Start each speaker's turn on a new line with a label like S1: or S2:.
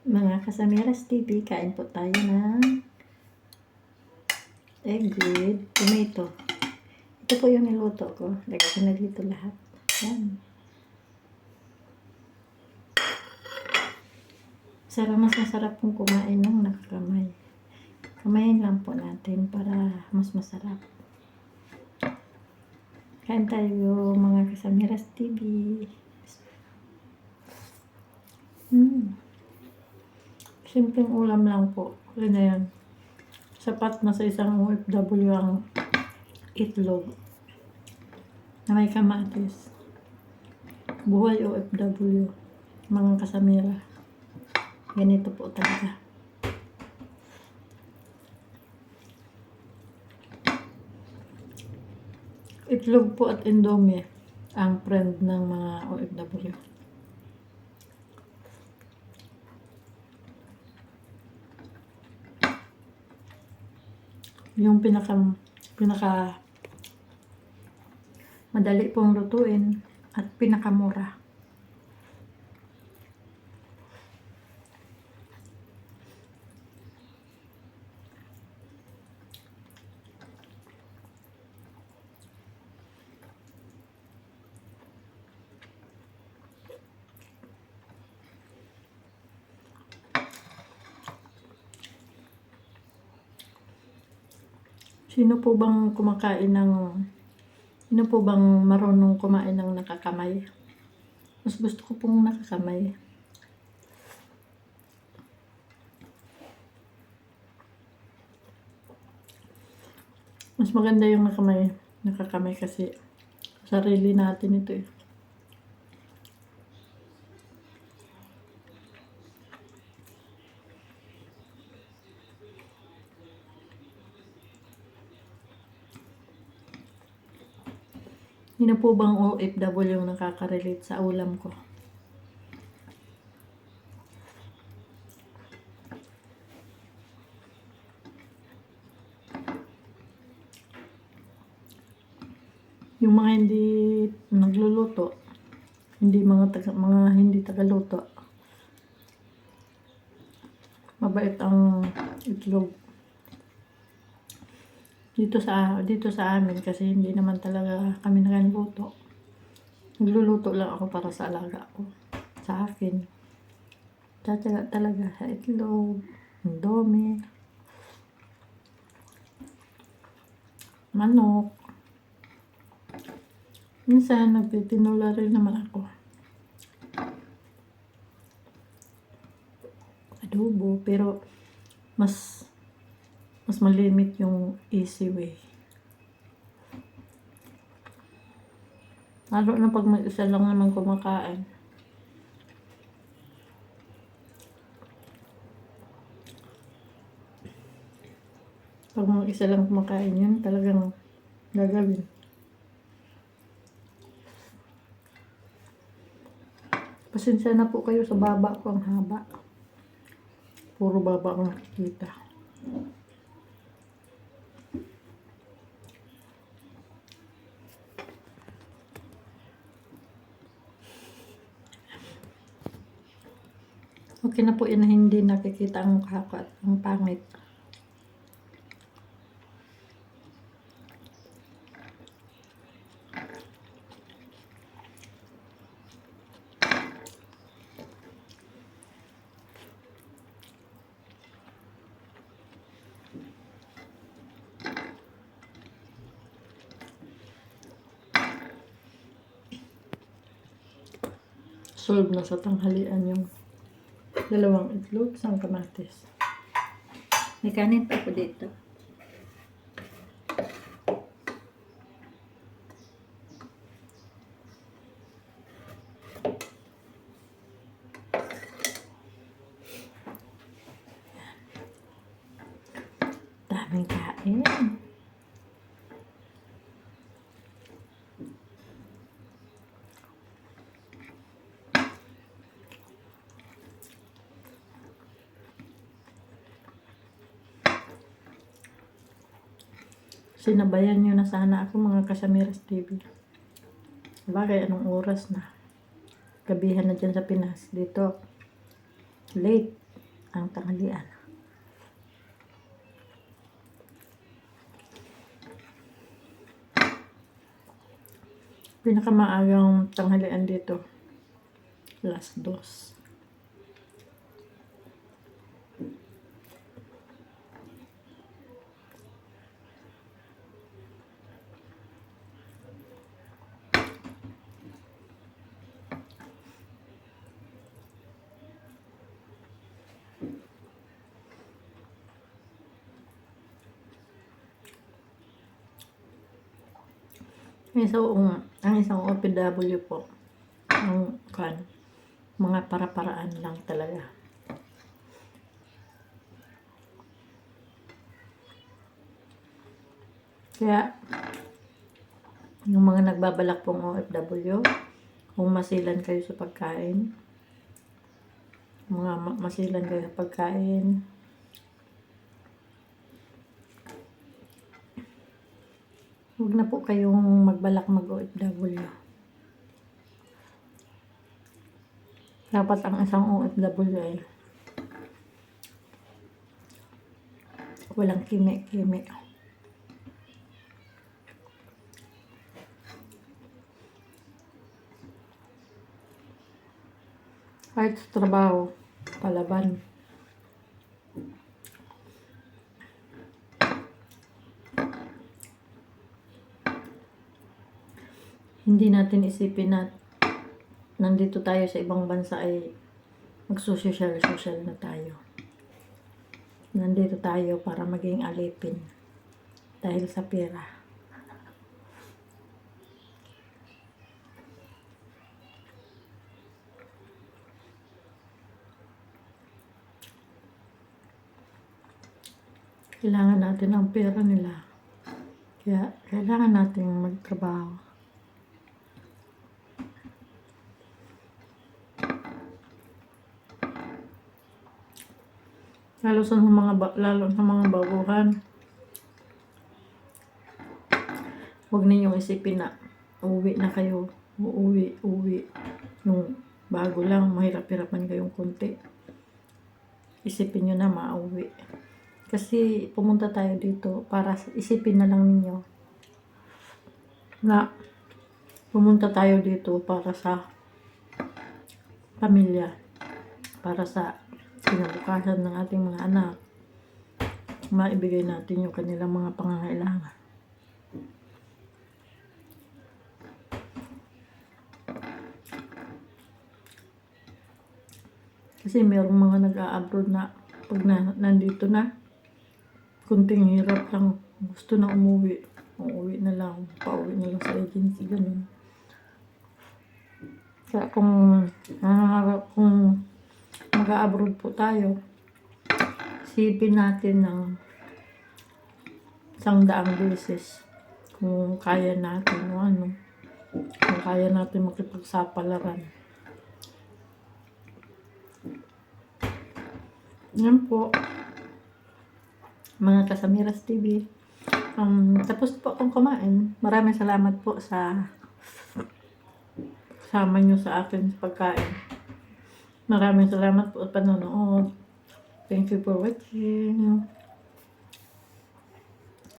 S1: Mga Kasamiras TV, kain po tayo ng egg with tomato. Ito po yung niluto ko. Lagay ko na dito lahat. Yan. Mas masarap pong kumain ng nakakamay. Kamayin lang po natin para mas masarap. Kain tayo mga Kasamiras TV. Simpleng ulam lang po. Yun na yan. Sapat na sa isang OFW ang itlog na may kamatis. Buhay OFW, mga Kasamira. Ganito po talaga. Itlog po at Indomie ang friend ng mga OFW. Yung pinaka madali pong lutuin at pinakamura. Sino po bang marunong kumain ng nakakamay? Mas gusto ko pong nakakamay. Mas maganda yung nakakamay kasi sarili natin ito eh. Sino po bang OFW yung nakaka-relate sa ulam ko? Yung mga hindi nagluluto, mga hindi tagaluto. Mabait ang itlog. Dito sa amin kasi hindi naman talaga kami nagluto. Nagluluto lang ako para sa alaga ko. Sa akin. Tsatsaga talaga sa itlog, Indomie, manok. Minsan nagtitinula rin naman ako. Adobo, pero mas malimit yung easy way. Lalo na pag may isa lang naman kumakain. Pag may isa lang kumakain yun, talagang gagawin. Pasensya na po kayo sa baba ko, ang haba. Puro baba ang nakikita. Okay na po yun na hindi nakikita ang mukha ko at ang pangit. Solve na sa tanghalian yung dalawang itlog, isang kamatis. May kanin pa ako dito. Daming kain. Sinabayan nyo na sana ako mga Kasamiras TV. Bagay, anong oras na? Gabihan na dyan sa Pinas. Dito, late. ang tanghalian. Pinakamaagang tanghalian dito, 2:00. Ang isang OFW po, mga para-paraan lang talaga. Kaya, yung mga nagbabalak pong OFW, kung masilan kayo sa pagkain, masilan kayo sa pagkain, huwag na po kayong magbalak mag-OFW. Dapat ang isang OFW ay walang kimi-kimi. Kahit sa trabaho, palaban. Hindi natin isipin na nandito tayo sa ibang bansa ay magsosyal na tayo. Nandito tayo para maging alipin dahil sa pera. Kailangan natin ang pera nila. Kaya kailangan natin magtrabaho. Lalo sa mga baguhan. Huwag ninyong isipin na uuwi na kayo. Uuwi. Yung bago lang, mahirap-hirapan kayong konti. Isipin nyo na mauwi. Kasi pumunta tayo dito para isipin na lang ninyo na pumunta tayo dito para sa pamilya, para sa kinabukasan ng ating mga anak, maibigay natin yung kanilang mga pangangailangan. Kasi mayroong mga nag-a-abroad na pag nandito na, kunting hirap lang, gusto na umuwi. Uuwi na lang, pauwi na lang sa agency, ganun. Kaya kung mag-a-abroad po tayo, isipin natin ng 100 beses kung kaya natin kung kaya natin makipagsapalaran. Yan po, mga Kasamiras TV. Tapos po akong kumain. Maraming salamat po sa sama nyo sa akin sa pagkain. Maraming salamat po sa panonood. Thank you for watching.